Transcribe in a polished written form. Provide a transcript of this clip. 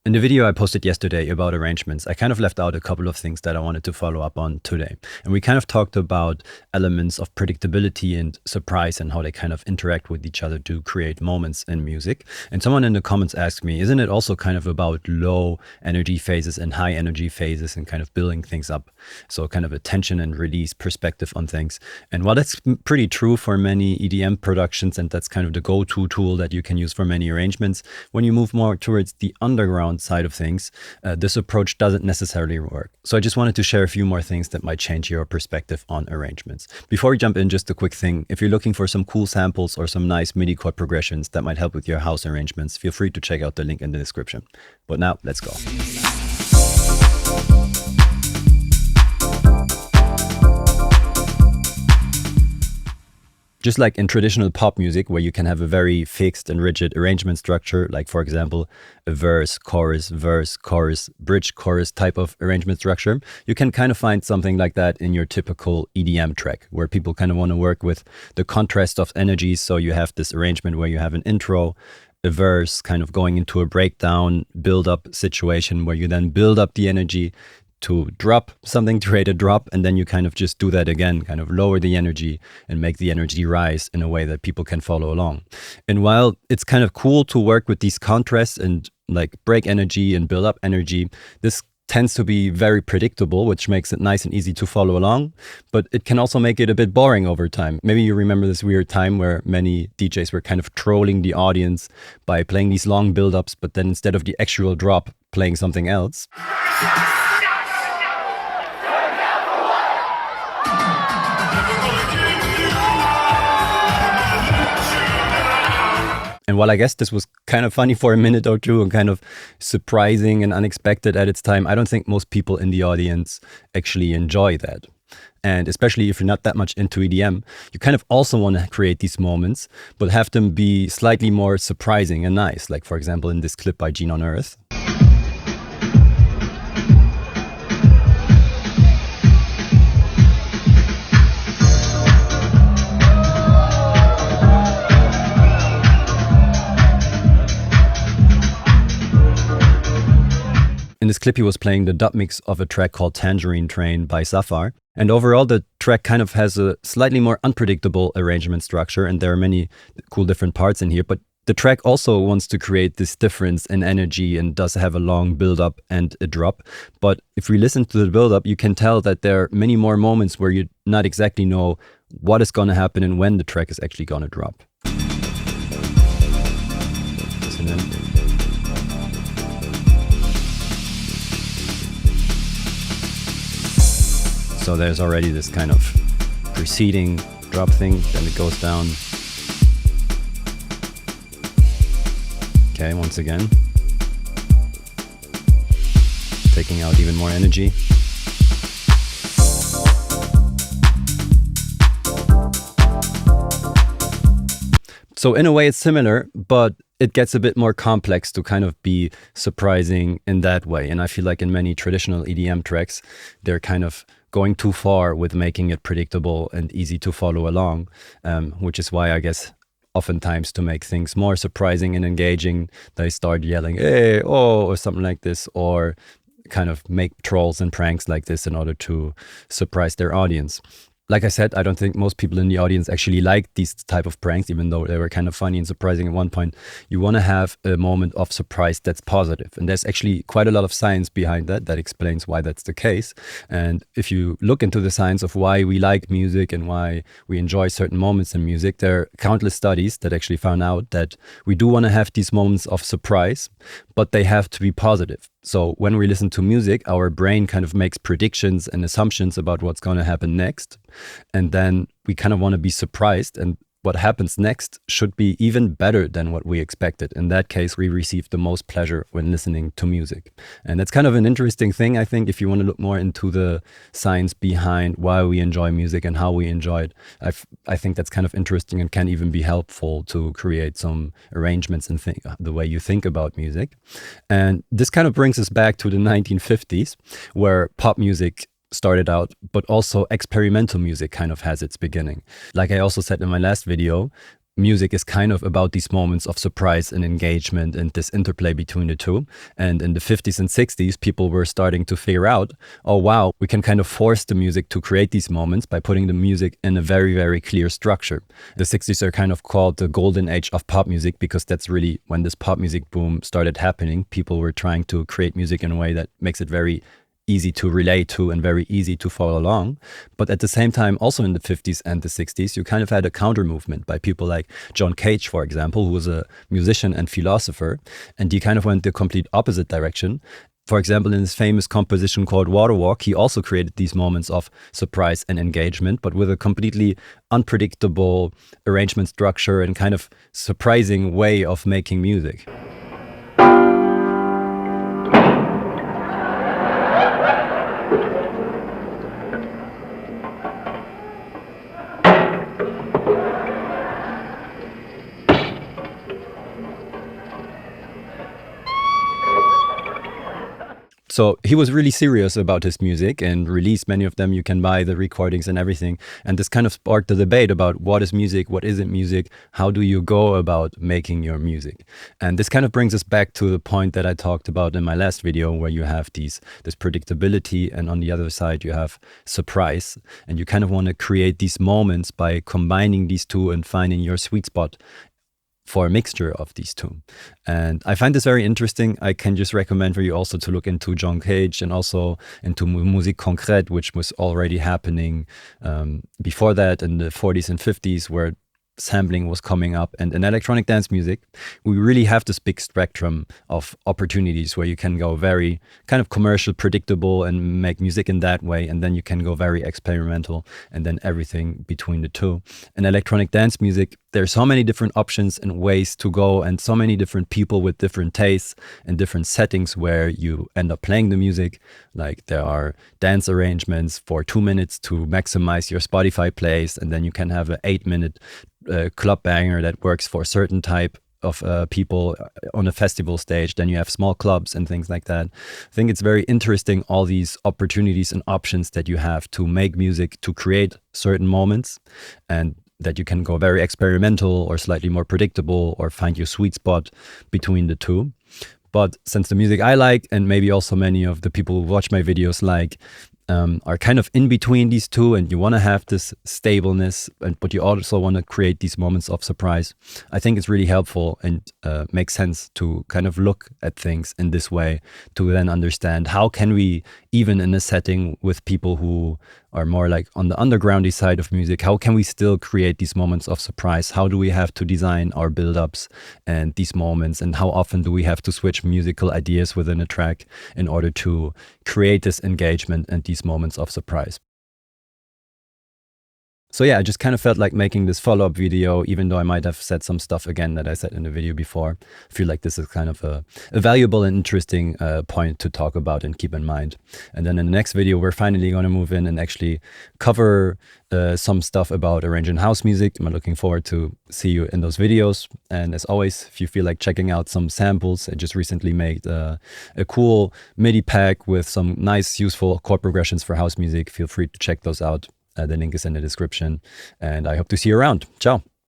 In the video I posted yesterday about arrangements, I kind of left out a couple of things that I wanted to follow up on today. And we kind of talked about elements of predictability and surprise and how they kind of interact with each other to create moments in music. And someone in the comments asked me, isn't it also kind of about low energy phases and high energy phases and kind of building things up? So kind of a tension and release perspective on things. And while that's pretty true for many EDM productions, and that's kind of the go-to tool that you can use for many arrangements, when you move more towards the underground side of things, this approach doesn't necessarily work. So I just wanted to share a few more things that might change your perspective on arrangements. Before we jump in, just a quick thing. If you're looking for some cool samples or some nice MIDI chord progressions that might help with your house arrangements, feel free to check out the link in the description. But now, let's go. Just like in traditional pop music, where you can have a very fixed and rigid arrangement structure, like for example, a verse, chorus, bridge, chorus type of arrangement structure, you can kind of find something like that in your typical EDM track, where people kind of want to work with the contrast of energies. So you have this arrangement where you have an intro, a verse kind of going into a breakdown, build up situation where you then build up the energy to drop something, to create a drop, and then you kind of just do that again, kind of lower the energy and make the energy rise in a way that people can follow along. And while it's kind of cool to work with these contrasts and like break energy and build up energy, this tends to be very predictable, which makes it nice and easy to follow along, but it can also make it a bit boring over time. Maybe you remember this weird time where many DJs were kind of trolling the audience by playing these long build-ups, but then instead of the actual drop, playing something else. And while I guess this was kind of funny for a minute or two and kind of surprising and unexpected at its time, I don't think most people in the audience actually enjoy that. And especially if you're not that much into EDM, you kind of also want to create these moments, but have them be slightly more surprising and nice. Like for example, in this clip by Gene on Earth. In this clip, he was playing the dub mix of a track called Tangerine Train by Safar. And overall, the track kind of has a slightly more unpredictable arrangement structure, and there are many cool different parts in here. But the track also wants to create this difference in energy and does have a long build-up and a drop. But if we listen to the build-up, you can tell that there are many more moments where you not exactly know what is going to happen and when the track is actually going to drop. Listen in. So there's already this kind of preceding drop thing, then it goes down. Okay, once again. Taking out even more energy. So in a way it's similar, but it gets a bit more complex to kind of be surprising in that way. And I feel like in many traditional EDM tracks, they're kind of going too far with making it predictable and easy to follow along, which is why I guess oftentimes to make things more surprising and engaging, they start yelling, hey, oh, or something like this, or kind of make trolls and pranks like this in order to surprise their audience. Like I said, I don't think most people in the audience actually like these type of pranks, even though they were kind of funny and surprising at one point. You want to have a moment of surprise that's positive. And there's actually quite a lot of science behind that that explains why that's the case. And if you look into the science of why we like music and why we enjoy certain moments in music, there are countless studies that actually found out that we do want to have these moments of surprise, but they have to be positive. So when we listen to music, our brain kind of makes predictions and assumptions about what's going to happen next. And then we kind of want to be surprised. And what happens next should be even better than what we expected. In that case, we receive the most pleasure when listening to music. And that's kind of an interesting thing, I think, if you want to look more into the science behind why we enjoy music and how we enjoy it. I think that's kind of interesting and can even be helpful to create some arrangements and the way you think about music. And this kind of brings us back to the 1950s, where pop music started out, but also experimental music kind of has its beginning. Like I also said in my last video, music is kind of about these moments of surprise and engagement and this interplay between the two. And in the 50s and 60s, people were starting to figure out, oh, wow, we can kind of force the music to create these moments by putting the music in a very, very clear structure. The 60s are kind of called the golden age of pop music because that's really when this pop music boom started happening. People were trying to create music in a way that makes it very easy to relate to and very easy to follow along. But at the same time, also in the 50s and the 60s, you kind of had a counter movement by people like John Cage, for example, who was a musician and philosopher. And he kind of went the complete opposite direction. For example, in his famous composition called Waterwalk, he also created these moments of surprise and engagement, but with a completely unpredictable arrangement structure and kind of surprising way of making music. So he was really serious about his music and released many of them. You can buy the recordings and everything. And this kind of sparked the debate about what is music, what isn't music, how do you go about making your music? And this kind of brings us back to the point that I talked about in my last video, where you have this predictability, and on the other side you have surprise. And you kind of want to create these moments by combining these two and finding your sweet spot for a mixture of these two. And I find this very interesting. I can just recommend for you also to look into John Cage and also into Musik Konkret, which was already happening before that in the 40s and 50s, where sampling was coming up. And in electronic dance music, we really have this big spectrum of opportunities where you can go very kind of commercial, predictable, and make music in that way. And then you can go very experimental, and then everything between the two. In electronic dance music, there's so many different options and ways to go, and so many different people with different tastes and different settings where you end up playing the music. Like there are dance arrangements for 2 minutes to maximize your Spotify plays, and then you can have an 8-minute club banger that works for a certain type of people on a festival stage. Then you have small clubs and things like that. I think it's very interesting, all these opportunities and options that you have to make music, to create certain moments, and that you can go very experimental or slightly more predictable or find your sweet spot between the two. But since the music I like, and maybe also many of the people who watch my videos like, are kind of in between these two, and you want to have this stableness, but you also want to create these moments of surprise, I think it's really helpful and makes sense to kind of look at things in this way, to then understand how can we, even in a setting with people who are more like on the undergroundy side of music, how can we still create these moments of surprise? How do we have to design our build-ups and these moments, and how often do we have to switch musical ideas within a track in order to create this engagement and these moments of surprise? So yeah, I just kind of felt like making this follow-up video, even though I might have said some stuff again that I said in the video before. I feel like this is kind of a valuable and interesting point to talk about and keep in mind. And then in the next video, we're finally going to move in and actually cover some stuff about arranging house music. I'm looking forward to see you in those videos. And as always, if you feel like checking out some samples, I just recently made a cool MIDI pack with some nice, useful chord progressions for house music. Feel free to check those out. The link is in the description, and I hope to see you around. Ciao.